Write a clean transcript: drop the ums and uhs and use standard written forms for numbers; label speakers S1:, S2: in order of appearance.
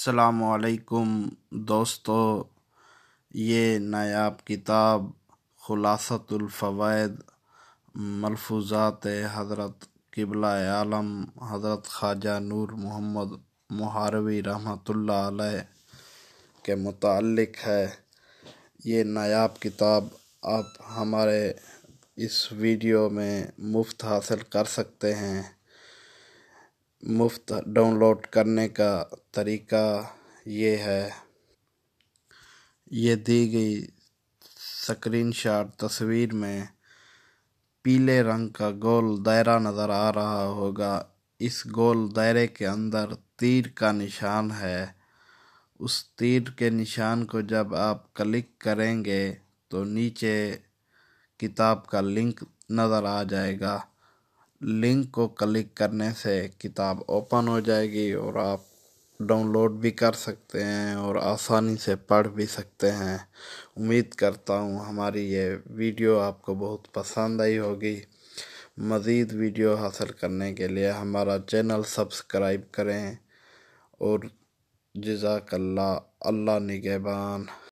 S1: السلام علیکم دوستو، یہ نایاب کتاب خلاصۃ الفوائد ملفوظات حضرت قبلہ عالم حضرت خواجہ نور محمد محاروی رحمۃ اللہ علیہ کے متعلق ہے۔ یہ نایاب کتاب آپ ہمارے اس ویڈیو میں مفت حاصل کر سکتے ہیں۔ مفت ڈاؤن لوڈ کرنے کا طریقہ یہ ہے، یہ دی گئی سکرین شاٹ تصویر میں پیلے رنگ کا گول دائرہ نظر آ رہا ہوگا۔ اس گول دائرے کے اندر تیر کا نشان ہے۔ اس تیر کے نشان کو جب آپ کلک کریں گے تو نیچے کتاب کا لنک نظر آ جائے گا۔ لنک کو کلک کرنے سے کتاب اوپن ہو جائے گی اور آپ ڈاؤن لوڈ بھی کر سکتے ہیں اور آسانی سے پڑھ بھی سکتے ہیں۔ امید کرتا ہوں ہماری یہ ویڈیو آپ کو بہت پسند آئی ہوگی۔ مزید ویڈیو حاصل کرنے کے لیے ہمارا چینل سبسکرائب کریں اور جزاک اللہ، اللہ نگہبان۔